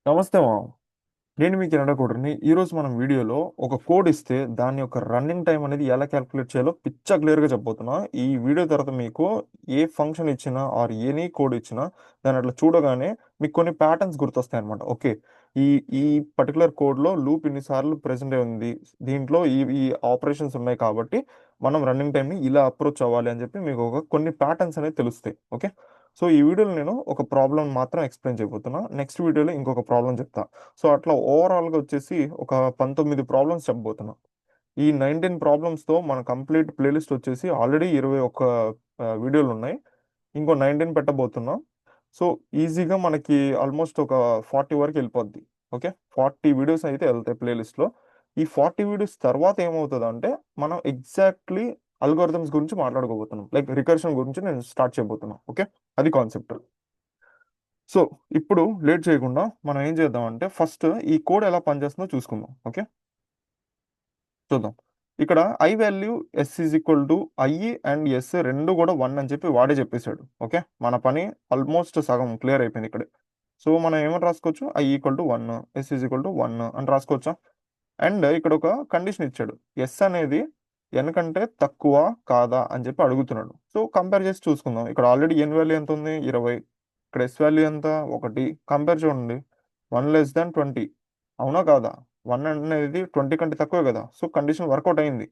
నమస్తే మామ. నేను మీ కెనడా కోడర్ని. ఈరోజు మనం వీడియోలో ఒక కోడ్ ఇస్తే దాని యొక్క రన్నింగ్ టైం అనేది ఎలా క్యాలిక్యులేట్ చేయాలో పిచ్చ క్లియర్గా చెప్పబోతున్నా. ఈ వీడియో తర్వాత మీకు ఏ ఫంక్షన్ ఇచ్చినా ఆర్ ఎనీ కోడ్ ఇచ్చినా దాని అట్లా చూడగానే మీకు కొన్ని ప్యాటర్న్స్ గుర్తొస్తాయి అనమాట. ఓకే, ఈ ఈ పర్టికులర్ కోడ్లో లూప్ ఇన్నిసార్లు ప్రెసెంట్ అయి ఉంది, దీంట్లో ఈ ఈ ఆపరేషన్స్ ఉన్నాయి కాబట్టి మనం రన్నింగ్ టైంని ఇలా అప్రోచ్ అవ్వాలి అని చెప్పి మీకు ఒక కొన్ని ప్యాటర్న్స్ అనేది తెలుస్తాయి. ఓకే, సో ఈ వీడియోలో నేను ఒక ప్రాబ్లం మాత్రం ఎక్స్ప్లెయిన్ చేయబోతున్నా. నెక్స్ట్ వీడియోలో ఇంకొక ప్రాబ్లం చెప్తా. సో అట్లా ఓవరాల్గా వచ్చేసి ఒక 19 ప్రాబ్లమ్స్ చెప్పబోతున్నాం. ఈ 19 ప్రాబ్లమ్స్తో మన కంప్లీట్ ప్లేలిస్ట్ వచ్చేసి ఆల్రెడీ 21 వీడియోలు ఉన్నాయి. ఇంకో 19 పెట్టబోతున్నాం. సో ఈజీగా మనకి ఆల్మోస్ట్ ఒక 40 వరకు వెళ్ళిపోద్ది. ఓకే, 40 వీడియోస్ అయితే వెళ్తాయి ప్లేలిస్ట్లో. ఈ 40 వీడియోస్ తర్వాత ఏమవుతుంది అంటే మనం ఎగ్జాక్ట్లీ అల్గోరిథమ్స్ గురించి మాట్లాడుకోబోతున్నాం. లైక్ రికర్షన్ గురించి నేను స్టార్ట్ చేయబోతున్నాను. ఓకే, అది కాన్సెప్ట్. సో ఇప్పుడు లేట్ చేయకుండా మనం ఏం చేద్దాం అంటే ఫస్ట్ ఈ కోడ్ ఎలా పనిచేస్తుందో చూసుకుందాం. ఓకే, చూద్దాం. ఇక్కడ I value S is equal to I and S రెండు కూడా 1 అని చెప్పి వాడే చెప్పేశాడు. ఓకే, మన పని ఆల్మోస్ట్ సగం క్లియర్ అయిపోయింది ఇక్కడ. సో మనం ఏమని రాసుకోవచ్చు, I equal to 1, S is equal to 1 అని రాసుకోవచ్చా. అండ్ ఇక్కడ ఒక కండిషన్ ఇచ్చాడు, ఎస్ అనేది ఎన్ కంటే తక్కువ కాదా అని చెప్పి అడుగుతున్నాడు. సో కంపేర్ చేసి చూసుకుందాం. ఇక్కడ ఆల్రెడీ ఎన్ వాల్యూ ఎంత ఉంది, 20. ఇక్కడ ఎస్ వాల్యూ ఎంత, 1. కంపేర్ చూడండి, 1 <20. అవునా కాదా? 1 అనేది 20 కంటే తక్కువే కదా. సో కండిషన్ వర్కౌట్ అయింది.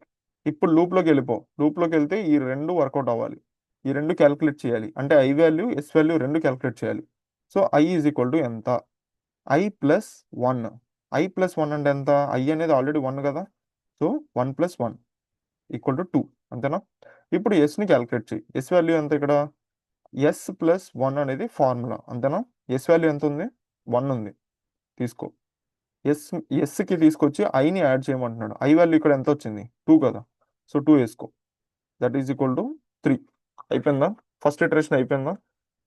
ఇప్పుడు లూప్లోకి వెళ్ళిపో. లూప్లోకి వెళ్తే ఈ రెండు వర్కౌట్ అవ్వాలి, ఈ రెండు క్యాలిక్యులేట్ చేయాలి. అంటే ఐ వాల్యూ ఎస్ వాల్యూ రెండు క్యాలిక్యులేట్ చేయాలి. So I is equal to ఎంత, ఐ ప్లస్ 1. ఐ ప్లస్ 1 అంటే ఎంత, ఐ అనేది ఆల్రెడీ 1 కదా. సో 1 + 1 = 2, అంతేనా. ఇప్పుడు ఎస్ని క్యాలిక్యులేట్ చేయి. ఎస్ వాల్యూ ఎంత ఇక్కడ, ఎస్ ప్లస్ 1 అనేది ఫార్ములా, అంతేనా. ఎస్ వాల్యూ ఎంత ఉంది, 1 ఉంది. తీసుకో. ఎస్ ఎస్కి తీసుకొచ్చి ఐని యాడ్ చేయమంటున్నాడు. ఐ వాల్యూ ఇక్కడ ఎంత వచ్చింది, 2 కదా. సో 2 వేసుకో. That is equal to 3. అయిపోయిందా, ఫస్ట్ ఇటరేషన్ అయిపోయిందా.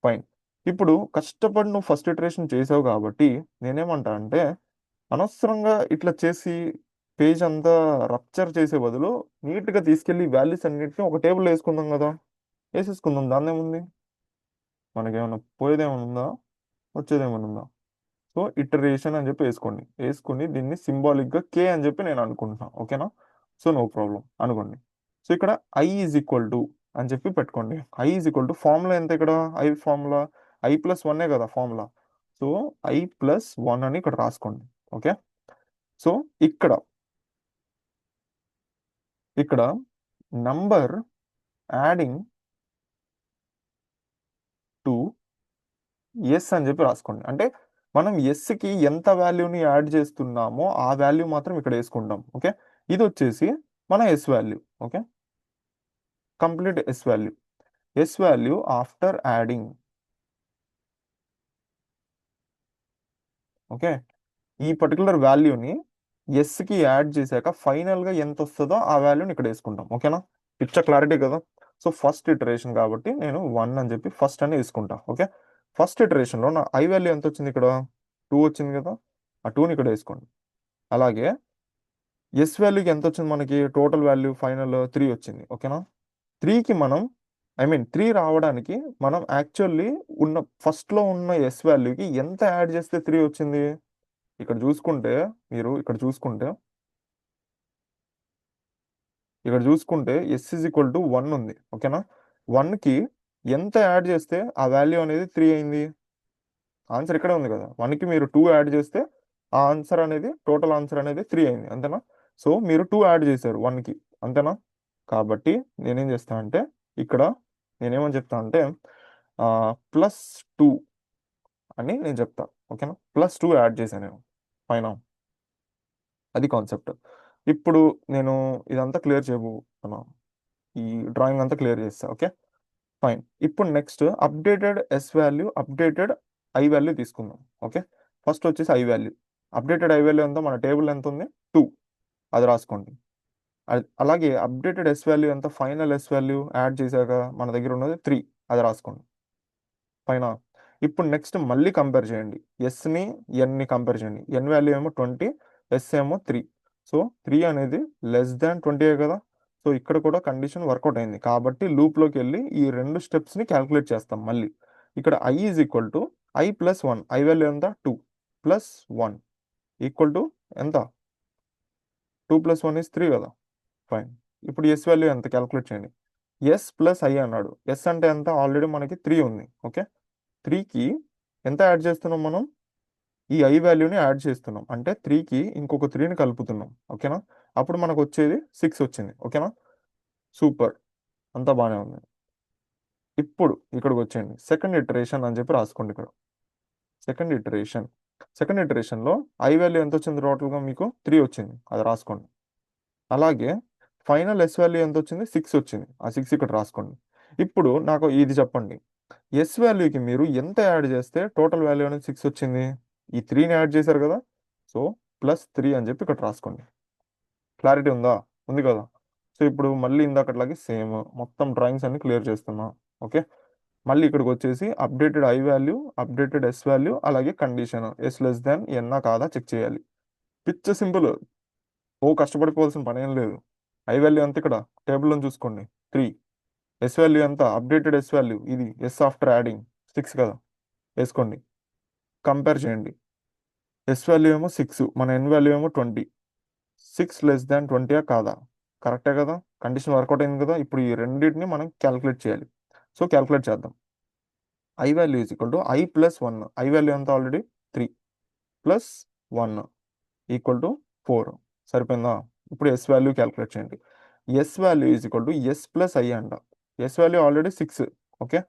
ఫైన్. ఇప్పుడు కష్టపడి నువ్వు ఫస్ట్ ఇటరేషన్ చేసావు కాబట్టి నేనేమంటా అంటే అనవసరంగా ఇట్లా చేసి పేజ్ అంతా రప్చర్ చేసే బదులు నీట్గా తీసుకెళ్ళి వాల్యూస్ అన్నిటిని ఒక టేబుల్ వేసుకుందాం కదా. వేసేసుకుందాం, దాన్ని ఏముంది. మనకేమైనా పోయేదేమైనా ఉందా, వచ్చేదేమైనా ఉందా. సో ఇటరేషన్ అని చెప్పి వేసుకోండి. వేసుకుని దీన్ని సింబాలిక్గా కే అని చెప్పి నేను అనుకుంటున్నాను. ఓకేనా. సో నో ప్రాబ్లం అనుకోండి. సో ఇక్కడ ఐ ఈజ్ ఈక్వల్ టు అని చెప్పి పెట్టుకోండి. I is equal to formula ఎంత ఇక్కడ, ఐ ఫార్ములా ఐ ప్లస్ 1 కదా ఫార్ములా. సో ఐ ప్లస్ 1 అని ఇక్కడ రాసుకోండి. ఓకే, సో ఇక్కడ ఇక్కడ నంబర్ యాడింగ్ టు ఎస్ అని చెప్పి రాసుకోండి. అంటే మనం ఎస్కి ఎంత వాల్యూని యాడ్ చేస్తున్నామో ఆ వాల్యూ మాత్రం ఇక్కడ వేసుకుంటాం. ఓకే, ఇది వచ్చేసి మన S value. Okay, complete yes value. S value after adding. Okay, ఈ పర్టికులర్ వాల్యూని ఎస్కి యాడ్ చేశాక ఫైనల్గా ఎంత వస్తుందో ఆ వాల్యూని ఇక్కడ వేసుకుంటాం. ఓకేనా, పిక్చర్ క్లారిటీ కదా. సో ఫస్ట్ ఇటరేషన్ కాబట్టి నేను 1 అని చెప్పి ఫస్ట్ అని వేసుకుంటా. ఓకే, ఫస్ట్ ఇటరేషన్లో నా ఐ వాల్యూ ఎంత వచ్చింది ఇక్కడ, 2 వచ్చింది కదా. ఆ 2ని ఇక్కడ వేసుకోండి. అలాగే ఎస్ వాల్యూకి ఎంత వచ్చింది మనకి, టోటల్ వాల్యూ ఫైనల్ 3 వచ్చింది. ఓకేనా. 3కి మనం ఐ మీన్ 3 రావడానికి మనం యాక్చువల్లీ ఉన్న ఫస్ట్లో ఉన్న ఎస్ వాల్యూకి ఎంత యాడ్ చేస్తే 3 వచ్చింది. ఇక్కడ చూసుకుంటే మీరు ఇక్కడ చూసుకుంటే ఎస్ ఈజ్ ఈక్వల్ టు 1 ఉంది. ఓకేనా. 1కి ఎంత యాడ్ చేస్తే ఆ వాల్యూ అనేది 3 అయింది. ఆన్సర్ ఇక్కడే ఉంది కదా. 1కి మీరు 2 యాడ్ చేస్తే ఆ ఆన్సర్ అనేది టోటల్ ఆన్సర్ అనేది 3 అయింది, అంతేనా. సో మీరు 2 యాడ్ చేశారు 1కి, అంతేనా. కాబట్టి నేనేం చేస్తా అంటే ఇక్కడ నేనేమని చెప్తా అంటే +2 అని నేను చెప్తా. ఓకేనా, +2 యాడ్ చేశాను నేను పైన. అది కాన్సెప్ట్. ఇప్పుడు నేను ఇదంతా క్లియర్ చేయబోతున్నాను. ఈ డ్రాయింగ్ అంతా క్లియర్ చేస్తా. Okay, fine. ఇప్పుడు next updated S value, updated I value తీసుకుందాం. ఓకే, ఫస్ట్ వచ్చేసి I value. Updated I value ఎంత, మన టేబుల్ ఎంత ఉంది, 2. అది రాసుకోండి. అలాగే అప్డేటెడ్ ఎస్ వాల్యూ ఎంత, ఫైనల్ ఎస్ వాల్యూ యాడ్ చేశాక మన దగ్గర ఉన్నది 3. అది రాసుకోండి పైన. ఇప్పుడు నెక్స్ట్ మళ్ళీ కంపేర్ చేయండి. ఎస్ని ఎన్ని కంపేర్ చేయండి. ఎన్ వాల్యూ ఏమో 20, ఎస్ ఏమో 3. సో 3 అనేది <20 కదా. సో ఇక్కడ కూడా కండిషన్ వర్కౌట్ అయింది కాబట్టి లూప్లోకి వెళ్ళి ఈ రెండు స్టెప్స్ని క్యాలిక్యులేట్ చేస్తాం మళ్ళీ. ఇక్కడ I is equal to I plus 1, I value ఎంత 2. ప్లస్ 1 ఈక్వల్ టు ఎంత? 2 + 1 = 3 కదా. ఫైన్. ఇప్పుడు ఎస్ వాల్యూ ఎంత క్యాలిక్యులేట్ చేయండి. ఎస్ ప్లస్ ఐ అన్నాడు. ఎస్ అంటే ఎంత? ఆల్రెడీ మనకి 3 ఉంది. ఓకే, 3కి ఎంత యాడ్ చేస్తున్నాం మనం? ఈ ఐ వాల్యూని యాడ్ చేస్తున్నాం. అంటే 3కి ఇంకొక 3ని కలుపుతున్నాం. ఓకేనా? అప్పుడు మనకు వచ్చేది 6 వచ్చింది. ఓకేనా? సూపర్, అంతా బాగానే ఉంది. ఇప్పుడు ఇక్కడికి వచ్చేయండి. సెకండ్ ఇటరేషన్ అని చెప్పి రాసుకోండి ఇక్కడ. సెకండ్ ఇటరేషన్లో ఐ వాల్యూ ఎంత వచ్చింది? టోటల్గా మీకు 3 వచ్చింది, అది రాసుకోండి. అలాగే ఫైనల్ ఎస్ వాల్యూ ఎంత వచ్చింది? 6 వచ్చింది, ఆ 6 ఇక్కడ రాసుకోండి. ఇప్పుడు నాకు ఇది చెప్పండి, ఎస్ వాల్యూకి మీరు ఎంత యాడ్ చేస్తే టోటల్ వాల్యూ అనేది 6 వచ్చింది? ఈ 3ని యాడ్ చేశారు కదా, సో +3 అని చెప్పి ఇక్కడ రాసుకోండి. క్లారిటీ ఉందా? ఉంది కదా. సో ఇప్పుడు మళ్ళీ ఇందాకట్లాగే సేమ్ మొత్తం డ్రాయింగ్స్ అన్ని క్లియర్ చేస్తున్నా. ఓకే, మళ్ళీ ఇక్కడికి వచ్చేసి updated I value, updated S value, అలాగే కండిషన్ ఎస్ లెస్ దాన్ ఎన్నా కాదా చెక్ చేయాలి. పిచ్చ సింపుల్, ఓ కష్టపడిపోవాల్సిన పని ఏం లేదు. ఐ వాల్యూ ఎంత? ఇక్కడ టేబుల్లో చూసుకోండి, 3. ఎస్ వాల్యూ ఎంత? అప్డేటెడ్ ఎస్ వాల్యూ ఇది, ఎస్ ఆఫ్టర్ యాడింగ్ 6 కదా, వేసుకోండి. కంపేర్ చేయండి. ఎస్ వాల్యూ ఏమో 6, మన ఎన్ వాల్యూ ఏమో 20. 6 లెస్ దాన్ 20 కాదా? కరెక్టే కదా, కండిషన్ వర్కౌట్ అయింది కదా. ఇప్పుడు ఈ రెండింటిని మనం క్యాలిక్యులేట్ చేయాలి. సో క్యాలిక్యులేట్ చేద్దాం. I value I plus 1. I value ఎంత? Already 3 plus 1 = 4. సరిపోయిందా? ఇప్పుడు ఎస్ వాల్యూ క్యాలిక్యులేట్ చేయండి. S value S plus I అంట. S value already 6. ఓకే,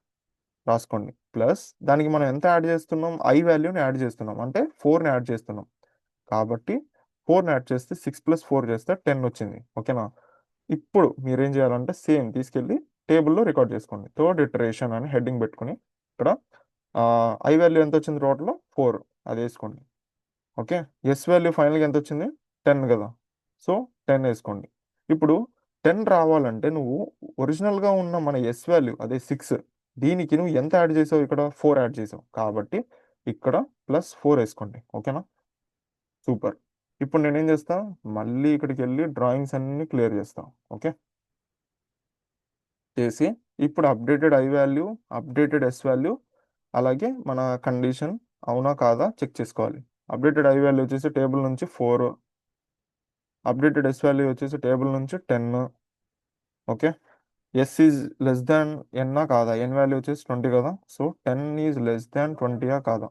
రాసుకోండి. ప్లస్ దానికి మనం ఎంత యాడ్ చేస్తున్నాం? ఐ వాల్యూని యాడ్ చేస్తున్నాం, అంటే 4ని యాడ్ చేస్తున్నాం. కాబట్టి 4ని యాడ్ చేస్తే 6 + 4 చేస్తే 10 వచ్చింది. ఓకేనా? ఇప్పుడు మీరేం చేయాలంటే సేమ్ తీసుకెళ్ళి టేబుల్లో రికార్డ్ చేసుకోండి. థర్డ్ ఇటరేషన్ అని హెడ్డింగ్ పెట్టుకుని ఇక్కడ ఐ వాల్యూ ఎంత వచ్చింది? టోటల్ 4, అది వేసుకోండి. ఓకే, ఎస్ వాల్యూ ఫైనల్గా ఎంత వచ్చింది? 10 కదా, సో 10 వేసుకోండి. ఇప్పుడు 10 రావాలంటే నువ్వు ఒరిజినల్గా ఉన్న మన ఎస్ వాల్యూ అదే 6, దీనికి నువ్వు ఎంత యాడ్ చేసావు? ఇక్కడ 4 యాడ్ చేసావు, కాబట్టి ఇక్కడ +4 వేసుకోండి. ఓకేనా? సూపర్. ఇప్పుడు నేనేం చేస్తా, మళ్ళీ ఇక్కడికి వెళ్ళి డ్రాయింగ్స్ అన్ని క్లియర్ చేస్తా. ఓకే, చేసి ఇప్పుడు updated I value, updated S value, అలాగే మన కండిషన్ అవునా కాదా చెక్ చేసుకోవాలి. అప్డేటెడ్ ఐ వాల్యూ వచ్చేసి టేబుల్ నుంచి 4, అప్డేటెడ్ ఎస్ వాల్యూ వచ్చేసి టేబుల్ నుంచి 10. Okay, S is less than ఎన్నా కాదా? ఎన్ వాల్యూ వచ్చేసి 20 కదా, సో 10 ఈజ్ లెస్ దాన్ 20 కాదా?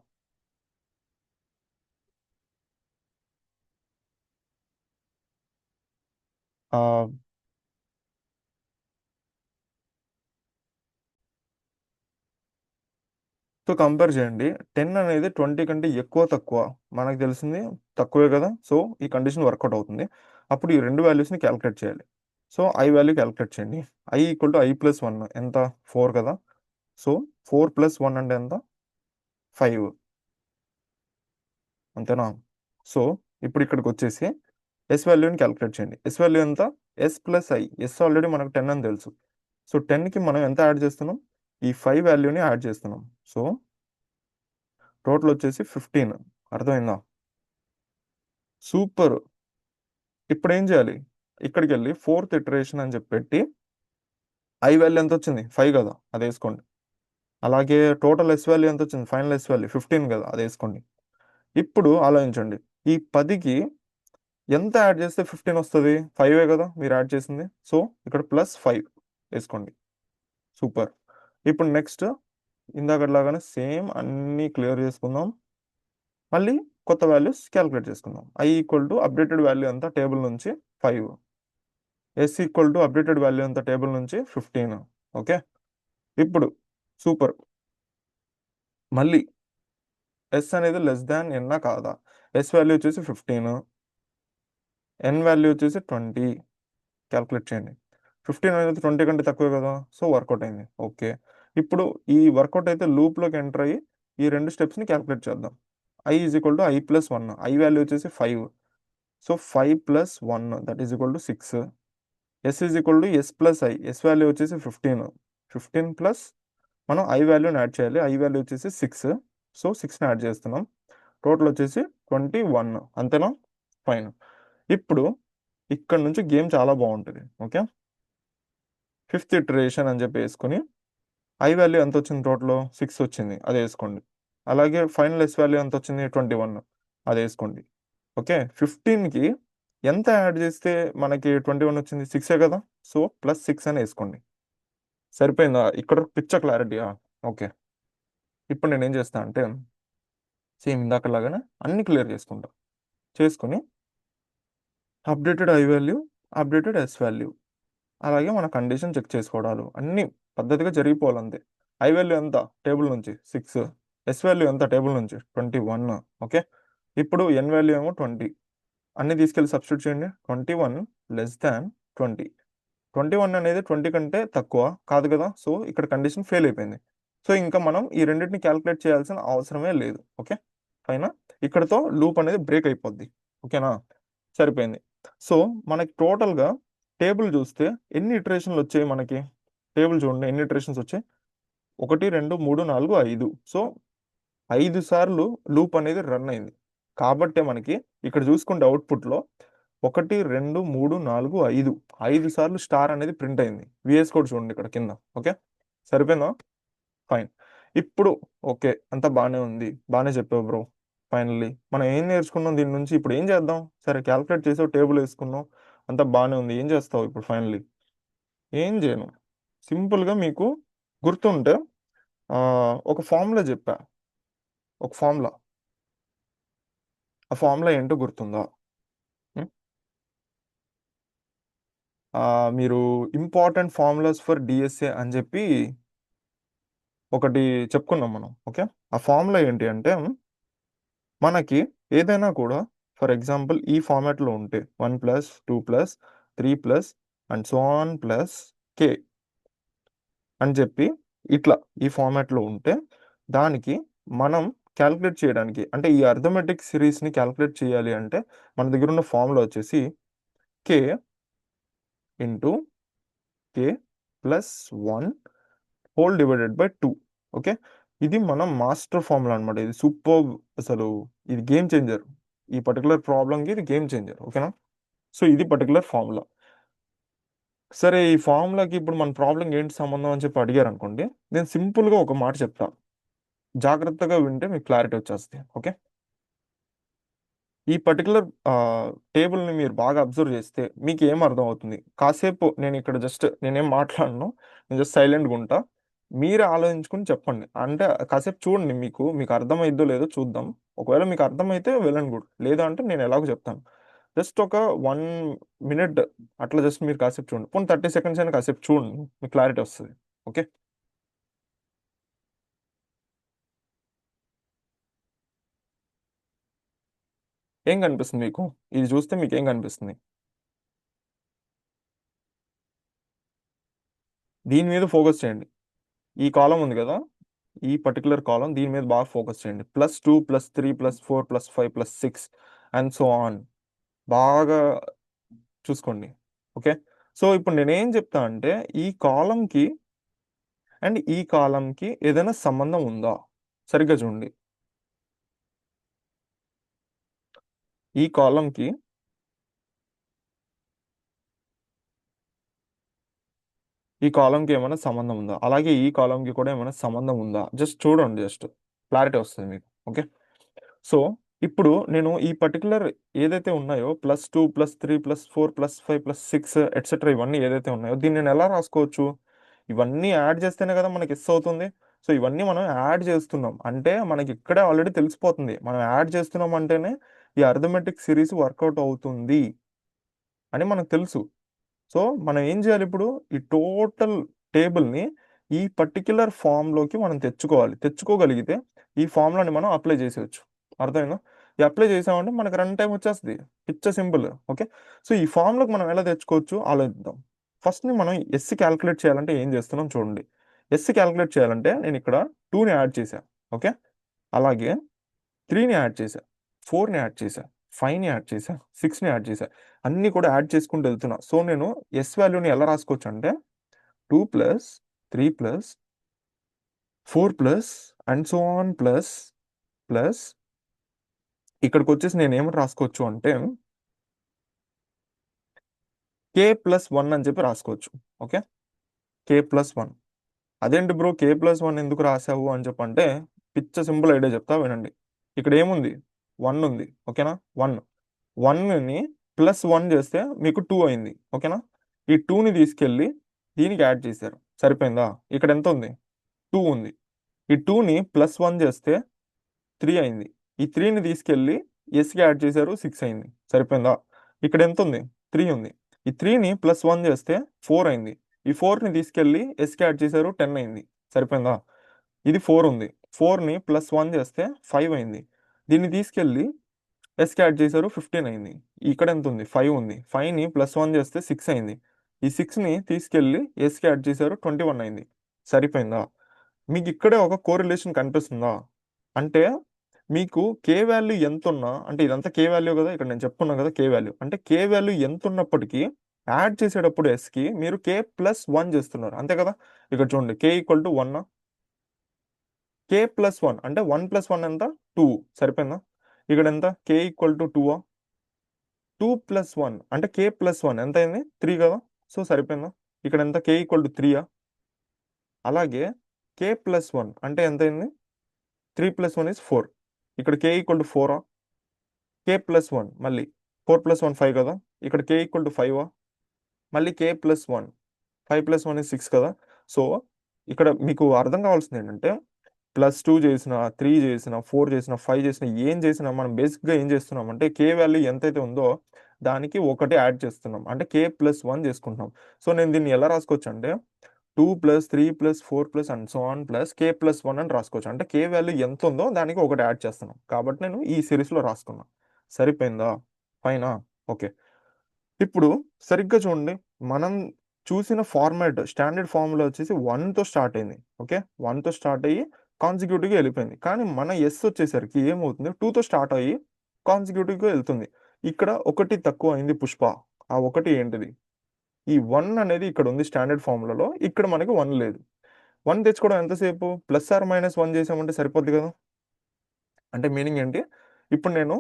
సో కంపేర్ చేయండి. 10 అనేది 20 కంటే ఎక్కువ తక్కువ మనకు తెలిసింది తక్కువే కదా, సో ఈ కండిషన్ వర్కౌట్ అవుతుంది. అప్పుడు ఈ రెండు వాల్యూస్ని క్యాలిక్యులేట్ చేయాలి. సో ఐ వాల్యూ క్యాలిక్యులేట్ చేయండి. ఐ ప్లస్ 1 ఎంత? 4 కదా, సో 4 + 1 అంటే ఎంత? 5, అంతేనా? సో ఇప్పుడు ఇక్కడికి వచ్చేసి ఎస్ వాల్యూని క్యాలిక్యులేట్ చేయండి. ఎస్ వాల్యూ ఎంత? S plus I. S already మనకు 10 అని తెలుసు, సో 10కి మనం ఎంత యాడ్ చేస్తున్నాం? ఈ 5 వాల్యూని యాడ్ చేస్తున్నాం. సో టోటల్ వచ్చేసి 15. అర్థమైందా? సూపర్. ఇప్పుడు ఏం చేయాలి? ఇక్కడికి వెళ్ళి ఫోర్త్ ఇటరేషన్ అని చెప్పి పెట్టి ఐ వాల్యూ ఎంత వచ్చింది? 5 కదా, అది వేసుకోండి. అలాగే టోటల్ ఎస్ వాల్యూ ఎంత వచ్చింది? ఫైనల్ ఎస్ వాల్యూ 15 కదా, అది వేసుకోండి. ఇప్పుడు ఆలోచించండి, ఈ 10కి ఎంత యాడ్ చేస్తే 15 వస్తుంది? 5 కదా మీరు యాడ్ చేసింది, సో ఇక్కడ +5 వేసుకోండి. సూపర్. ఇప్పుడు నెక్స్ట్ ఇందాకట్లాగానే సేమ్ అన్నీ క్లియర్ చేసుకుందాం. మళ్ళీ కొత్త వాల్యూస్ క్యాలిక్యులేట్ చేసుకుందాం. అప్డేటెడ్ వాల్యూ అంతా టేబుల్ నుంచి 5, అప్డేటెడ్ వాల్యూ అంతా టేబుల్ నుంచి 15. ఓకే, ఇప్పుడు సూపర్. మళ్ళీ ఎస్ అనేది లెస్ దాన్ ఎన్నా కాదా? ఎస్ వాల్యూ వచ్చేసి 15, ఎన్ వాల్యూ వచ్చేసి 20. క్యాలిక్యులేట్ చేయండి. 15 అనేది 20 కంటే తక్కువే కదా, సో వర్కౌట్ అయింది. ఓకే, ఇప్పుడు ఈ వర్కౌట్ అయితే లూప్లోకి ఎంటర్ అయ్యి ఈ రెండు స్టెప్స్ని క్యాలిక్యులేట్ చేద్దాం. ఐ ప్లస్ 1, ఐ వాల్యూ వచ్చేసి 5, so 5 + 1 that is equal to 6. S plus I, S value వచ్చేసి 15 ప్లస్ మనం ఐ వాల్యూని యాడ్ చేయాలి. ఐ వాల్యూ వచ్చేసి 6, సో 6ని యాడ్ చేస్తున్నాం. టోటల్ వచ్చేసి 21, అంతేనా? ఫైన్. ఇప్పుడు ఇక్కడ నుంచి గేమ్ చాలా బాగుంటుంది. ఓకే, ఫిఫ్త్ ఇటరేషన్ అని చెప్పి వేసుకుని ఐ వాల్యూ ఎంత వచ్చింది? టోటల్ 6 వచ్చింది, అది వేసుకోండి. అలాగే ఫైనల్ ఎస్ వాల్యూ ఎంత వచ్చింది? 21. అది వేసుకోండి. ఓకే, 15కి ఎంత యాడ్ చేస్తే మనకి 21 వచ్చింది? 6 కదా. సో +6 అని వేసుకోండి. సరిపోయిందా ఇక్కడ? పిచ్చ క్లారిటీయా? ఓకే. ఇప్పుడు నేను ఏం చేస్తా అంటే సేమ్ ఇందాకలాగానే అన్ని క్లియర్ చేసుకుంటా. చేసుకుని updated I value, updated S value, అలాగే మన కండిషన్ చెక్ చేసుకోవడాలు అన్నీ పద్ధతిగా జరిగిపోవాలి అంతే. ఐ వాల్యూ ఎంత? టేబుల్ నుంచి 6. ఎస్ వాల్యూ ఎంత? టేబుల్ నుంచి 21. ఓకే. ఇప్పుడు ఎన్ వాల్యూ ఏమో 20. అన్ని తీసుకెళ్ళి సబ్స్టిట్యూట్ చేయండి. 21 లెస్ దాన్ 20. 21 అనేది 20 కంటే తక్కువ కాదు కదా. సో ఇక్కడ కండిషన్ ఫెయిల్ అయిపోయింది. సో ఇంకా మనం ఈ రెండింటిని క్యాలిక్యులేట్ చేయాల్సిన అవసరమే లేదు. ఓకే, పైన ఇక్కడతో లూప్ అనేది బ్రేక్ అయిపోద్ది. ఓకేనా, సరిపోయింది. సో మనకి టోటల్గా టేబుల్ చూస్తే ఎన్ని ఇటరేషన్లు వచ్చాయి మనకి? టేబుల్ చూడండి ఎన్ని ఇటరేషన్స్ వచ్చాయి. 1 2 3 4 5. సో 5 సార్లు లూప్ అనేది రన్ అయింది. కాబట్టే మనకి ఇక్కడ చూసుకుంటే అవుట్పుట్లో 1 2 3 4 5 5 సార్లు స్టార్ అనేది ప్రింట్ అయింది. విఎస్ కోడ్ చూడండి ఇక్కడ కింద. ఓకే, సరిపోయిందా? ఫైన్. ఇప్పుడు ఓకే, అంతా బాగానే ఉంది, బాగానే చెప్పావు బ్రో. ఫైనల్లీ మనం ఏం నేర్చుకున్నాం దీని నుంచి? ఇప్పుడు ఏం చేద్దాం? సరే, క్యాల్కులేట్ చేసావు, టేబుల్ వేసుకున్నాం, అంతా బాగానే ఉంది. ఏం చేస్తావు ఇప్పుడు ఫైనల్లీ? ఏం చేయను. సింపుల్గా మీకు గుర్తుంటే ఒక ఫార్ములా చెప్పా. ఒక ఫార్ములా. ఆ ఫార్ములా ఏంటో గుర్తుందా? ఉం? మీరు ఇంపార్టెంట్ ఫార్ములాస్ ఫర్ డిఎస్ఏ అని చెప్పి ఒకటి చెప్పుకున్నాం మనం. ఓకే, ఆ ఫార్ములా ఏంటి అంటే మనకి ఏదైనా కూడా ఫర్ ఎగ్జాంపుల్ ఈ ఫార్మాట్లో ఉంటే 1 + 2 + 3 + అండ్ సో ఆన్ +k అని చెప్పి ఇట్లా ఈ ఫార్మాట్లో ఉంటే దానికి మనం క్యాల్కులేట్ చేయడానికి, అంటే ఈ అర్థమెటిక్ సిరీస్ని క్యాల్కులేట్ చేయాలి అంటే మన దగ్గర ఉన్న ఫార్ములా వచ్చేసి k into k + 1 whole divided by 2. Okay, ఇది మనం మాస్టర్ ఫార్ములా అనమాట. ఇది సూపర్, అసలు ఇది గేమ్ చేంజర్. ఈ పర్టికులర్ ప్రాబ్లంకి ఇది గేమ్ చేంజర్. ఓకేనా, సో ఇది పర్టికులర్ ఫార్ములా. సరే, ఈ ఫార్ములాకి ఇప్పుడు మన ప్రాబ్లం ఏంటి సంబంధం అని చెప్పి అడిగారు అనుకోండి, నేను సింపుల్గా ఒక మాట చెప్తాను, జాగ్రత్తగా వింటే మీకు క్లారిటీ వచ్చేస్తుంది. ఓకే, ఈ పర్టికులర్ టేబుల్ని మీరు బాగా అబ్జర్వ్ చేస్తే మీకు ఏం అర్థం అవుతుంది? కాసేపు నేను ఇక్కడ జస్ట్ నేనేం మాట్లాడను, నేను జస్ట్ సైలెంట్గా ఉంటా. మీరే ఆలోచించుకుని చెప్పండి. అంటే కాసేపు చూడండి, మీకు మీకు అర్థమైద్దో లేదో చూద్దాం. ఒకవేళ మీకు అర్థమైతే వెల్ అండ్ గుడ్, లేదా అంటే నేను ఎలాగో చెప్తాను. జస్ట్ ఒక 1 మినిట్ అట్లా జస్ట్ మీరు కాసేపు చూడండి. పోనీ 30 సెకండ్స్ అయినా కాసేపు చూడండి, మీకు క్లారిటీ వస్తుంది. ఓకే, ఏం కనిపిస్తుంది మీకు? ఇది చూస్తే మీకు ఏం కనిపిస్తుంది? దీని మీద ఫోకస్ చేయండి. ఈ కాలం ఉంది కదా, ఈ పర్టికులర్ కాలం, దీని మీద బాగా ఫోకస్ చేయండి. +2 +3 +4 +5 +6 అండ్ సో ఆన్ బాగా చూసుకోండి. ఓకే, సో ఇప్పుడు నేనేం చెప్తా అంటే ఈ కాలంకి అండ్ ఈ కాలంకి ఏదైనా సంబంధం ఉందా? సరిగ్గా చూడండి. ఈ కాలంకి ఈ కాలంకి ఏమైనా సంబంధం ఉందా? అలాగే ఈ కాలంకి కూడా ఏమైనా సంబంధం ఉందా? జస్ట్ చూడండి, జస్ట్ క్లారిటీ వస్తుంది మీకు. ఓకే, సో ఇప్పుడు నేను ఈ పర్టికులర్ ఏదైతే ఉన్నాయో +2 +3 +4 +5 +6 ఎట్సెట్రా ఇవన్నీ ఏదైతే ఉన్నాయో దీన్ని నేను ఎలా రాసుకోవచ్చు? ఇవన్నీ యాడ్ చేస్తేనే కదా మనకి ఎస్ అవుతుంది. సో ఇవన్నీ మనం యాడ్ చేస్తున్నాం అంటే మనకి ఇక్కడే ఆల్రెడీ తెలిసిపోతుంది, మనం యాడ్ చేస్తున్నాం అంటేనే ఈ అర్థమెటిక్ సిరీస్ వర్కౌట్ అవుతుంది అని మనకు తెలుసు. సో మనం ఏం చేయాలి ఇప్పుడు? ఈ టోటల్ టేబుల్ని ఈ పర్టిక్యులర్ ఫామ్లోకి మనం తెచ్చుకోవాలి. తెచ్చుకోగలిగితే ఈ ఫార్ములాని మనం అప్లై చేసేయచ్చు. అర్థమైందా? ఈ అప్లై చేసామంటే మనకు రన్ టైం వచ్చేస్తుంది. పిచ్చ సింపుల్. ఓకే, సో ఈ ఫామ్లోకి మనం ఎలా తెచ్చుకోవచ్చు ఆలోచిద్దాం. ఫస్ట్ని మనం ఎస్ క్యాలిక్యులేట్ చేయాలంటే ఏం చేస్తున్నాం చూడండి. ఎస్ క్యాలిక్యులేట్ చేయాలంటే నేను ఇక్కడ 2ని యాడ్ చేశాను. ఓకే, అలాగే 3ని యాడ్ చేశా, 4ని యాడ్ చేశా, 5ని యాడ్ చేశా, 6ని యాడ్ చేశా. అన్నీ కూడా యాడ్ చేసుకుంటూ వెళ్తున్నా. సో నేను ఎస్ వాల్యూని ఎలా రాసుకోవచ్చు అంటే 2 + 3 + 4 + అండ్ సో ఆన్ ప్లస్ ఇక్కడికి వచ్చేసి నేను ఏమని రాసుకోవచ్చు అంటే k+1 అని చెప్పి రాసుకోవచ్చు. Okay, k+1. అదేంటి బ్రో k+1 ఎందుకు రాసావు అని చెప్పంటే పిచ్చ సింపుల్ ఐడియా చెప్తా వినండి. ఇక్కడ ఏముంది? 1 ఉంది. ఓకేనా? 1 1ని +1 చేస్తే మీకు 2 అయింది. ఓకేనా? ఈ 2ని తీసుకెళ్ళి దీనికి యాడ్ చేశారు. సరిపోయిందా? ఇక్కడ ఎంత ఉంది? 2 ఉంది. ఈ 2ని +1 చేస్తే 3 అయింది. ఈ 3ని తీసుకెళ్ళి ఎస్కి యాడ్ చేశారు, 6 అయింది. సరిపోయిందా? ఇక్కడ ఎంత ఉంది? 3 ఉంది. ఈ 3ని +1 చేస్తే 4 అయింది. ఈ 4ని తీసుకెళ్ళి ఎస్కి యాడ్ చేశారు, 10 అయింది. సరిపోయిందా? ఇది 4 ఉంది. 4ని +1 చేస్తే 5 అయింది. దీన్ని తీసుకెళ్ళి ఎస్కి యాడ్ చేశారు, 15 అయింది. ఇక్కడ ఎంత ఉంది? 5 ఉంది. 5ని +1 చేస్తే 6 అయింది. ఈ 6ని తీసుకెళ్ళి ఎస్కి యాడ్ చేశారు, 21 అయింది. సరిపోయిందా? మీకు ఇక్కడే ఒక కోరిలేషన్ కనిపిస్తుందా? అంటే మీకు కే వాల్యూ ఎంత ఉన్నా, అంటే ఇదంతా కే వాల్యూ కదా, ఇక్కడ నేను చెప్పుకున్నా కదా కే వాల్యూ, అంటే కే వాల్యూ ఎంత ఉన్నప్పటికీ యాడ్ చేసేటప్పుడు ఎస్కి మీరు కే+1 చేస్తున్నారు, అంతే కదా? ఇక్కడ చూడండి, కే=1, కే+1 అంటే 1+1 ఎంత? 2. సరిపోయిందా? ఇక్కడ ఎంత? కే=2, 2+1 అంటే కే+1 ఎంత అయింది? 3 కదా? సో సరిపోయిందా? ఇక్కడ ఎంత? కే=3. అలాగే కే+1 అంటే ఎంత అయింది? 3+1 is 4. ఇక్కడ కే=4. కే+1 మళ్ళీ 4+1 5 కదా? ఇక్కడ కే=5. మళ్ళీ కే+1 5+1 is 6 కదా? సో ఇక్కడ మీకు అర్థం కావాల్సింది ఏంటంటే, +2 చేసిన, 3 చేసిన, 4 చేసిన, 5 చేసిన, ఏం చేసినా మనం బేసిక్గా ఏం చేస్తున్నాం అంటే కే వాల్యూ ఎంతైతే ఉందో దానికి ఒకటి యాడ్ చేస్తున్నాం, అంటే కే+1 చేసుకుంటున్నాం. సో నేను దీన్ని ఎలా రాసుకోవచ్చు అంటే 2+3+4+ అండ్ సో ఆన్ ప్లస్ కే+1 అని రాసుకోవచ్చు. అంటే కే వాల్యూ ఎంత ఉందో దానికి ఒకటి యాడ్ చేస్తున్నాం కాబట్టి నేను ఈ సిరీస్లో రాసుకున్నా. సరిపోయిందా? ఫైనా? ఓకే. ఇప్పుడు సరిగ్గా చూడండి, మనం చూసిన ఫార్మాట్ స్టాండర్డ్ ఫార్ములా వచ్చేసి 1తో స్టార్ట్ అయింది. ఓకే, 1తో స్టార్ట్ అయ్యి కాన్సిక్యూటివ్గా వెళ్ళిపోయింది. కానీ మన ఎస్ వచ్చేసరికి ఏమవుతుంది? 2తో స్టార్ట్ అయ్యి కాన్సిక్యూటివ్గా వెళ్తుంది. ఇక్కడ ఒకటి తక్కువ అయింది పుష్ప. ఆ ఒకటి ఏంటిది? ఈ 1 అనేది ఇక్కడ ఉంది స్టాండర్డ్ ఫార్ములాలో, ఇక్కడ మనకి 1 లేదు. 1 తెచ్చుకోవడం ఎంతసేపు? +or-1 చేసామంటే సరిపోద్ది కదా? అంటే మీనింగ్ ఏంటి? ఇప్పుడు నేను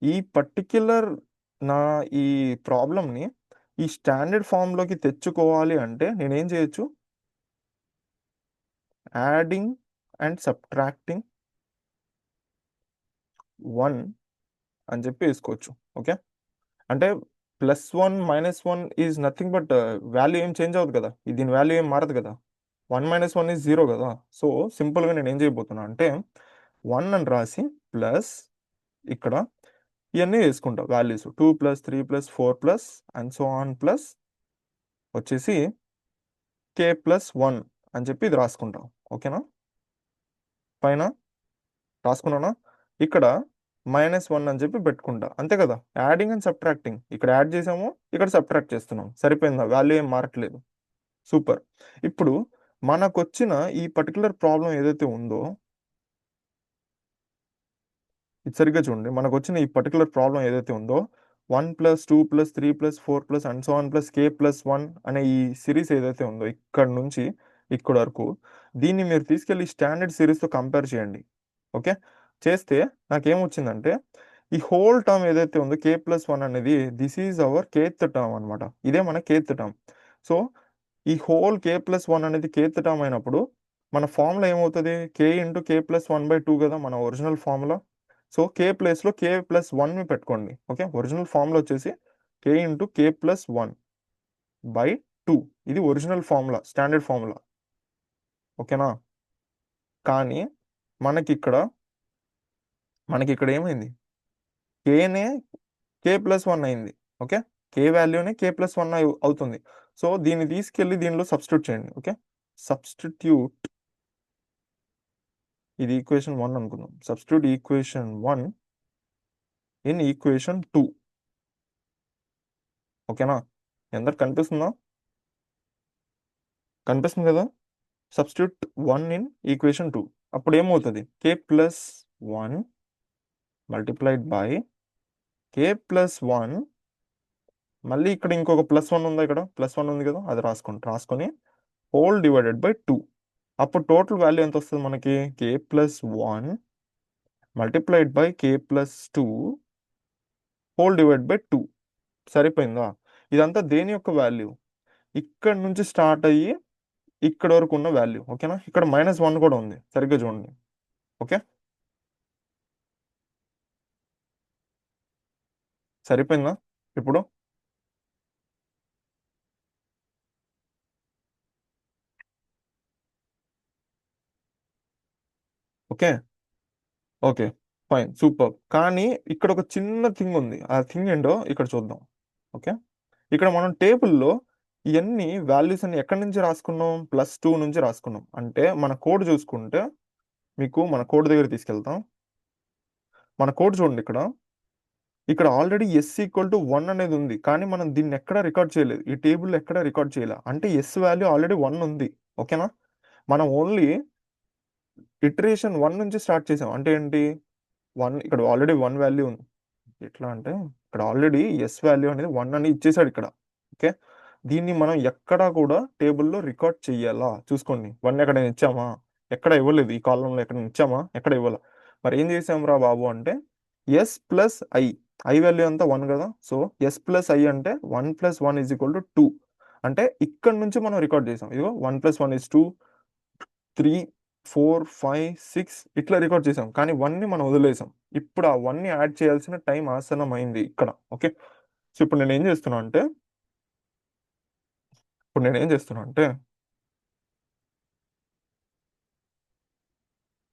ఈ పర్టిక్యులర్ నా ఈ ప్రాబ్లమ్‌ని ఈ స్టాండర్డ్ ఫార్మ్‌లోకి తెచ్చుకోవాలి అంటే నేనేం చేయొచ్చు? యాడింగ్ అండ్ సబ్ట్రాక్టింగ్ 1 అని చెప్పి ఏసుకోవచ్చు. ఓకే. అంటే +1 -1 ఈజ్ నథింగ్ బట్ వాల్యూ ఏం చేంజ్ అవ్వదు కదా! దీని వాల్యూ ఏం మారదు కదా! 1 - 1 ఈజ్ 0 కదా! సో సింపుల్‌గా నేనేం చేయబోతున్నా అంటే 1 అని రాసి ప్లస్ ఇక్కడ ఇయన్నీ వేసుకుంటా values 2+3+4+ and so on plus వచ్చేసి కే+1 అని చెప్పి ఇది రాసుకుంటాం. ఓకేనా? పైన రాసుకున్నానా? ఇక్కడ -1 అని చెప్పి పెట్టుకుంటా. అంతే కదా! Adding and subtracting. ఇక్కడ యాడ్ చేసాము, ఇక్కడ సబ్ట్రాక్ట్ చేస్తున్నాం. సరిపోయిందా? వాల్యూ ఏం మారట్లేదు. సూపర్. ఇప్పుడు మనకొచ్చిన ఈ పర్టిక్యులర్ ప్రాబ్లమ్ ఏదైతే ఉందో ఇది సరిగ్గా చూడండి. మనకొచ్చిన ఈ పర్టిక్యులర్ ప్రాబ్లమ్ ఏదైతే ఉందో 1+2+3+4+ అండ్ సో ఆన్ ప్లస్ కే+1 అనే ఈ సిరీస్ ఏదైతే ఉందో ఇక్కడి నుంచి ఇక్కడి వరకు దీన్ని మీరు తీసుకెళ్ళి స్టాండర్డ్ సిరీస్‌తో కంపేర్ చేయండి. ఓకే. చేస్తే నాకేమొచ్చిందంటే ఈ హోల్ టర్మ్ ఏదైతే ఉందో కే+1 అనేది this is our kth term అన్నమాట. ఇదే మన కేత్ టర్మ్. సో ఈ హోల్ కే+1 అనేది కేత్ టర్మ్ అయినప్పుడు మన ఫార్ములా ఏమవుతది? k/k+1/2 కదా మన ఒరిజినల్ ఫార్ములా. సో కే ప్లేస్‌లో k+1ని పెట్టుకోండి. ఓకే. ఒరిజినల్ ఫార్ములా వచ్చేసి k/k+1/2 ఇది ఒరిజినల్ ఫార్ములా, స్టాండర్డ్ ఫార్ములా. ఓకేనా? కానీ మనకిక్కడ ఏమైంది? కేనే k+1 అయింది. ఓకే. కే వాల్యూనే k+1 అవుతుంది. సో దీన్ని తీసుకెళ్ళి దీనిలో సబ్స్టిట్యూట్ చేయండి. ఓకే. సబ్స్టిట్యూట్ ఇది ఈక్వేషన్ 1 అనుకుందాం. Substitute equation 1 in equation 2. ఓకేనా? మీ అందరికి కనిపిస్తుందా? కనిపిస్తుంది కదా? Substitute 1 in equation 2. అప్పుడు ఏమవుతది? k+1 మల్టిప్లైడ్ బై k+1 మళ్ళీ ఇక్కడ ఇంకొక +1 ఉందా? ఇక్కడ +1 ఉంది కదా! అది రాసుకొని హోల్ డివైడెడ్ బై 2. అప్పుడు టోటల్ వాల్యూ ఎంత వస్తది మనకి? k+1 multiplied by k+2 whole divide by 2. సరిపోయిందా? ఇదంతా దేని యొక్క వాల్యూ? ఇక్కడ నుంచి స్టార్ట్ అయ్యి ఇక్కడ వరకు ఉన్న వాల్యూ. ఓకేనా? ఇక్కడ -1 కూడా ఉంది. సరిగ్గా చూడండి. ఓకే. సరిపోయిందా ఇప్పుడు? ఓకే. ఓకే. ఫైన్. సూపర్. కానీ ఇక్కడ ఒక చిన్న థింగ్ ఉంది. ఆ థింగ్ ఏంటో ఇక్కడ చూద్దాం. ఓకే. ఇక్కడ మనం టేబుల్‌లో ఇయన్నీ వాల్యూస్ అన్ని ఎక్కడి నుంచి రాసుకున్నాం? +2 నుంచి రాసుకున్నాం. అంటే మన కోడ్ చూసుకుంటే మీకు మన కోడ్ దగ్గర తీసుకెళ్తాం. మన కోడ్ చూడండి ఇక్కడ. ఇక్కడ ఆల్రెడీ s 1 అనేది ఉంది. కానీ మనం దీన్ని ఎక్కడ రికార్డ్ చేయలేదు. ఈ టేబుల్‌లో ఎక్కడ రికార్డ్ చేయలే. అంటే s వాల్యూ ఆల్రెడీ 1 ఉంది. ఓకేనా? మనం ఓన్లీ ఇటరేషన్ 1 నుంచి స్టార్ట్ చేసాం. అంటే ఏంటి? 1 ఇక్కడ ఆల్రెడీ 1 వాల్యూ ఉంది. ఎట్లా అంటే ఇక్కడ ఆల్రెడీ వాల్యూ అనేది 1 అని ఇచ్చేసాడు ఇక్కడ. ఓకే. దీన్ని మనం ఎక్కడా కూడా టేబుల్‌లో రికార్డ్ చెయ్యాలా? చూసుకోండి. 1 ఎక్కడైనా ఇచ్చామా? ఎక్కడ ఇవ్వలేదు. ఈ కాలమ్‌లో ఎక్కడైనా ఇచ్చామా? ఎక్కడ ఇవ్వల. మరి ఏం చేసాంరా బాబు అంటే s plus I. I value అంతా 1 కదా! సో, s ప్లస్ ఐ అంటే 1 ప్లస్ 1 2. అంటే ఇక్కడి నుంచి మనం రికార్డ్ చేసాం. ఇదిగో 1 ప్లస్ 1 2, 3, 4, 5, 6 ఇట్లా రికార్డ్ చేసాం. కానీ 1ని మనం వదిలేసాం. ఇప్పుడు ఆ 1ని యాడ్ చేయాల్సిన టైం ఆసన్నమైంది ఇక్కడ. ఓకే. సో, ఇప్పుడు నేనేం చేస్తున్నా అంటే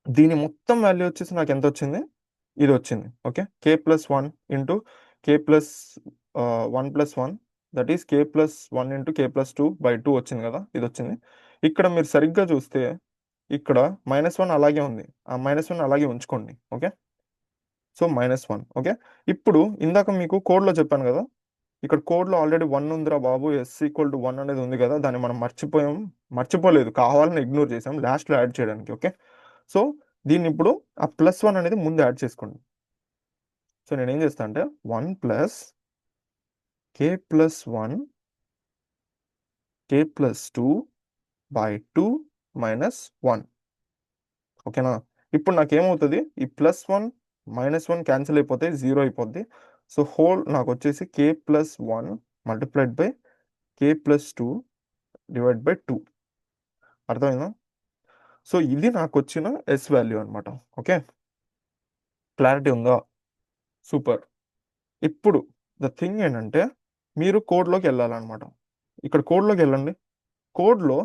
దీని మొత్తం వాల్యూ వచ్చేసి నాకెంతొచ్చింది? ఇదొచ్చింది. Okay. k plus 1 into k plus 1 plus 1 that is k plus 1 into k plus 2 by 2 వచ్చింది గదా! ఇదొచ్చింది. ఇక్కడ మీరు సరిగ్గా చూస్తే ఇక్కడ -1 అలాగే ఉంది. ఆ -1 అలాగే ఉంచుకోండి. ఓకే. So, -1 okay. ఇప్పుడు ఇందాక మీకు కోడ్‌లో చెప్పాను గదా! ఇక్కడ కోడ్‌లో ఆల్రెడీ 1 ఉందిరా బాబు! s 1 అనేది ఉంది గదా! దాన్ని మనం మర్చిపోయాం. మర్చిపోలేదు. కావాలని ఇగ్నోర్ చేసాం. లాస్ట్‌లో యాడ్ చేయడానికి. ఓకే. సో, దీన్నిప్పుడు ఆ +1 అనేది ముందు యాడ్ చేసుకోండి. సో, నేనేం చేస్తా అంటే 1 plus k plus 1 k plus 2 by 2 minus 1 ఓకేనా? ఇప్పుడు నాకేమవుతది? ఈ +1, -1 క్యాన్సెల్ అయిపోతాయి. 0 అయిపోద్ది. సో, హోల్ నాకొచ్చేసి k plus 1 multiplied by k plus 2 divide by 2 అర్థమైందా? సో, ఇది నాకొచ్చిన వాల్యూ అన్నమాట. ఓకే. క్లారిటీ ఉందా? సూపర్. ఇప్పుడు ద థింగ్ ఏంటంటే మీరు కోడ్‌లోకెళ్ళాలన్నమాట. ఇక్కడ కోడ్‌లోకెళ్ళండి. కోడ్‌లో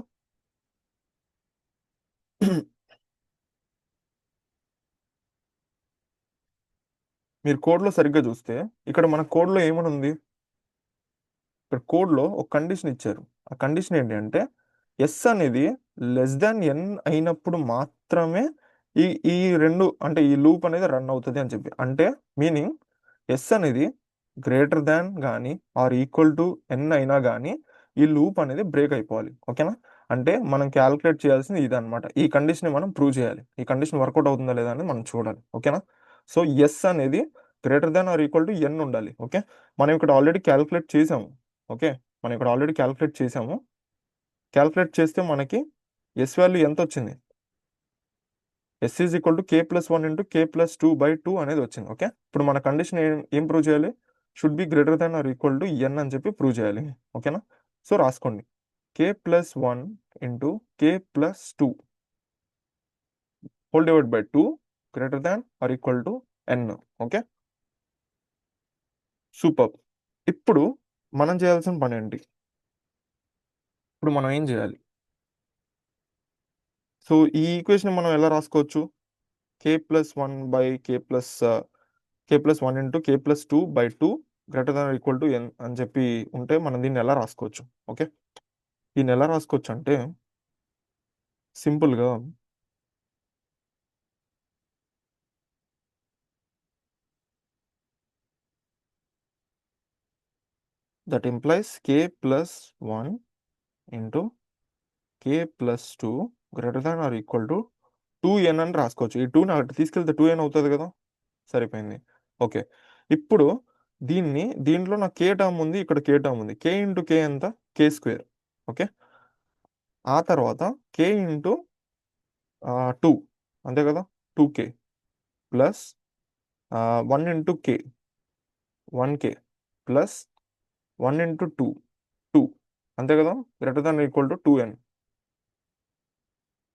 మీరు కోడ్‌లో సరిగ్గా చూస్తే ఇక్కడ మన కోడ్‌లో ఏమనుంది? ఇక్కడ కోడ్‌లో ఒక కండిషన్ ఇచ్చారు. ఆ కండిషన్ ఏంటి అంటే యెస్ అనేది లెస్ థాన్ n అయినప్పుడు మాత్రమే ఈ ఈ 2 అంటే ఈ లూప్ అనేది రన్ అవుతది అని చెప్పి. అంటే మీనింగ్ యెస్ అనేది గ్రేటర్ థాన్ గాని ఆర్ ఈక్వల్ టు n అయినా గాని ఈ లూప్ అనేది బ్రేక్ అయిపోవాలి. ఓకేనా? అంటే మనం కాలిక్యులేట్ చేయాల్సింది ఇదన్నమాట. ఈ కండిషన్‌ని మనం ప్రూవ్ చేయాలి. ఈ కండిషన్ వర్కౌట్ అవుతుందా లేదా అని మనం చూడాలి. ఓకేనా? సో, యెస్ అనేది greater than or equal to n ఉండాలి. ఓకే. మనం ఇక్కడ ఆల్రెడీ కాలిక్యులేట్ చేసాము. ఓకే. మనం ఇక్కడ ఆల్రెడీ కాలిక్యులేట్ చేసాము. కాలిక్యులేట్ చేస్తే మనకి యెస్ వాల్యూ ఎంతొచ్చింది? S is equal to k plus 1 into k plus 2 by 2 అనేది వచ్చింది. ఓకే. ఇప్పుడు మన కండిషన్ ఏం ప్రూవ్ చేయాలి? Should be greater than or equal to n అని చెప్పి ప్రూవ్ చేయాలి. ఓకేనా? సో, రాసుకోండి. k plus 1 into k plus 2 whole divide by 2 greater than or equal to n. Okay. Superb. ఇప్పుడు మనం చేయాల్సిన పనేంటి? ఇప్పుడు మనం ఏం చేయాలి? సో, ఈ ఈక్వేషన్‌ని మనం ఎలా రాసుకోవచ్చు? k plus 1 by k plus 1 into k plus 2 by 2 greater than or equal to n అని చెప్పి ఉంటే మనం దీన్ని ఎలా రాసుకోవచ్చు? ఓకే. దీన్ని ఎలా రాసుకోవచ్చంటే సింపుల్‌గా that implies k plus 1 into k plus 2 greater than or equal to 2n అని రాసుకోవచ్చు. ఈ 2ని అటు తీసుకెళ్తే 2n అవుతది కదా! సరిపోయింది. ఓకే. ఇప్పుడు దీంట్లో నాకు k టర్మ్ ఉంది. ఇక్కడ k టర్మ్ ఉంది. k ఇంటూ k ఎంత? k square. ఓకే. ఆ తర్వాత k ఇంటూ 2 అంతే కదా! 2k plus 1 into k 1k plus 1 into 2 2 అంతే కదా! Greater than equal to 2n.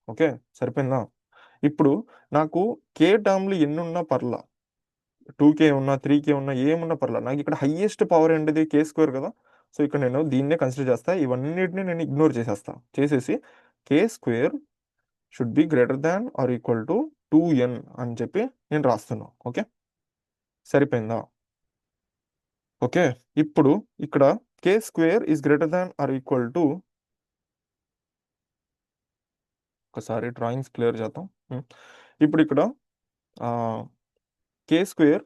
Okay. సరిపోయిందా? ఇప్పుడు నాకు k టర్మ్‌లు ఎన్నున్నా పర్లా. 2K ఉన్నా 3K ఉన్నా ఏమున్నా పర్లేదు, నాకు ఇక్కడ హైయెస్ట్ పవర్ ఏంటిది K² కదా. సో ఇక్కడ నేను దీన్నే కన్సిడర్ చేస్తా, ఇవన్నిటిని నేను ఇగ్నోర్ చేసేస్తా. చేసేసి K² should be greater than or equal to 2n అని చెప్పి నేను రాస్తున్నా. ఓకే, సరిపోయిందా? ఓకే, ఇప్పుడు ఇక్కడ K² is greater than or equal to, ఒకసారి డ్రాయింగ్స్ క్లియర్ చేద్దాం. ఇప్పుడు ఇక్కడ K²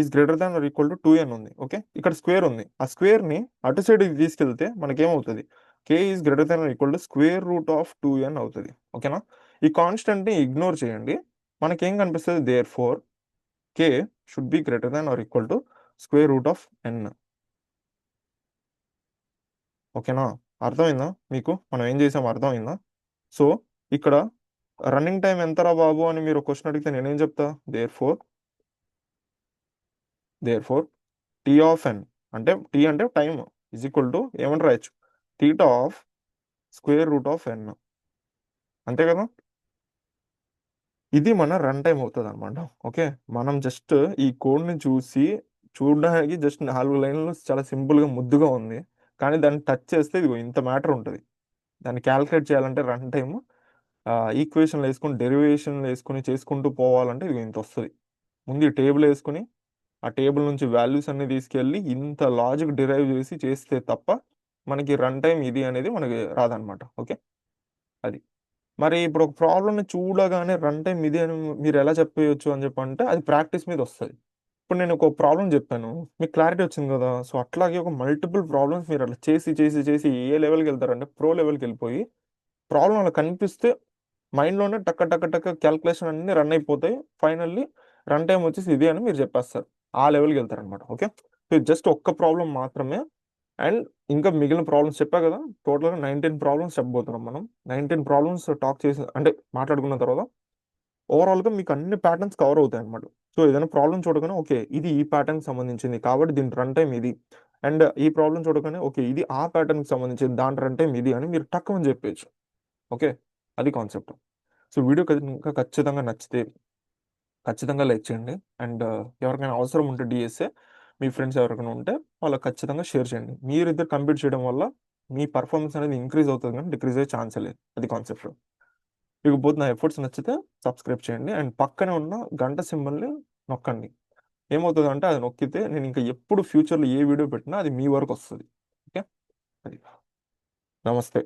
is greater than or equal to 2n ఉంది. ఓకే, ఇక్కడ స్క్వేర్ ఉంది, ఆ స్క్వేర్ని అటు సైడ్ తీసుకెళ్తే మనకేమవుతుంది, K is greater than or equal to square root of 2n అవుతుంది. ఓకేనా, ఈ కాన్స్టెంట్ని ఇగ్నోర్ చేయండి, మనకేం కనిపిస్తుంది, therefore K should be greater than or equal to square root of n. ఓకేనా, అర్థమైందా మీకు మనం ఏం చేసామో అర్థమైందా? సో ఇక్కడ రన్నింగ్ టైం ఎంతరా బాబు అని మీరు క్వశ్చన్ అడిగితే నేనేం చెప్తా, therefore T of N, అంటే టీ అంటే టైం, ఈజ్ ఈక్వల్ టు ఏమని రాయొచ్చు, theta of square root of N. అంతే కదా, ఇది మన రన్ టైం అవుతుంది అనమాట. ఓకే, మనం జస్ట్ ఈ కోడ్ని చూడడానికి జస్ట్ 4 లైన్లు చాలా సింపుల్గా ముద్దుగా ఉంది, కానీ దాన్ని టచ్ చేస్తే ఇది ఇంత మ్యాటర్ ఉంటుంది. దాన్ని క్యాల్కులేట్ చేయాలంటే రన్ టైము ఈక్వేషన్లు వేసుకుని డెరివేషన్లు వేసుకుని చేసుకుంటూ పోవాలంటే ఇది ఇంత వస్తుంది. ముందు ఈ టేబుల్ వేసుకుని ఆ టేబుల్ నుంచి వాల్యూస్ అన్ని తీసుకెళ్ళి ఇంత లాజిక్ డిరైవ్ చేసి చేస్తే తప్ప మనకి రన్ టైం ఇది అనేది మనకి రాదనమాట. ఓకే, అది మరి ఇప్పుడు ఒక ప్రాబ్లమ్ని చూడగానే రన్ టైం ఇది అని మీరు ఎలా చెప్పేయచ్చు అని చెప్పంటే అది ప్రాక్టీస్ మీద వస్తుంది. ఇప్పుడు నేను ఒక ప్రాబ్లం చెప్పాను, మీకు క్లారిటీ వచ్చింది కదా. సో అట్లాగే ఒక మల్టిపుల్ ప్రాబ్లమ్స్ మీరు అట్లా చేసి చేసి చేసి ఏ లెవెల్కి వెళ్తారంటే ప్రో లెవెల్కి వెళ్ళిపోయి ప్రాబ్లం అలా కనిపిస్తే మైండ్లోనే టక్క టక్క టక్క క్యాల్కులేషన్ అన్ని రన్ అయిపోతాయి. ఫైనల్లీ రన్ టైం వచ్చేసి ఇది అని మీరు చెప్పేస్తారు, ఆ లెవెల్కి వెళ్తారనమాట. ఓకే, సో జస్ట్ ఒక్క ప్రాబ్లం మాత్రమే, అండ్ ఇంకా మిగిలిన ప్రాబ్లమ్స్ చెప్పా కదా, టోటల్గా 19 ప్రాబ్లమ్స్ చెప్పబోతున్నాం మనం. 19 ప్రాబ్లమ్స్ టాక్ చేసి అంటే మాట్లాడుకున్న తర్వాత ఓవరాల్గా మీకు అన్ని ప్యాటర్న్స్ కవర్ అవుతాయి అనమాట. సో ఏదైనా ప్రాబ్లం చూడగానే ఓకే ఇది ఈ ప్యాటర్న్కి సంబంధించింది కాబట్టి దీని రన్ టైం ఇది, అండ్ ఈ ప్రాబ్లం చూడగానే ఓకే ఇది ఆ ప్యాటర్న్కి సంబంధించింది దాని రన్ టైం ఇది అని మీరు టక్కుమని చెప్పేయచ్చు. ఓకే, అది కాన్సెప్ట్. సో వీడియో ఇంకా ఖచ్చితంగా నచ్చితే ఖచ్చితంగా లైక్ చేయండి, అండ్ ఎవరికైనా అవసరం ఉంటే డిఎస్ఏ మీ ఫ్రెండ్స్ ఎవరికైనా ఉంటే వాళ్ళకి ఖచ్చితంగా షేర్ చేయండి. మీరిద్దరు కంప్లీట్ చేయడం వల్ల మీ పర్ఫార్మెన్స్ అనేది ఇంక్రీజ్ అవుతుంది కానీ డిక్రీజ్ అయ్యే ఛాన్స్ లేదు, అది కాన్సెప్ట్. ఇకపోతే నా ఎఫర్ట్స్ నచ్చితే సబ్స్క్రైబ్ చేయండి, అండ్ పక్కనే ఉన్న గంట సింబల్ని నొక్కండి. ఏమవుతుంది అంటే అది నొక్కితే నేను ఇంకా ఎప్పుడు ఫ్యూచర్లో ఏ వీడియో పెట్టినా అది మీ వరకు వస్తుంది. ఓకే, అది. నమస్తే.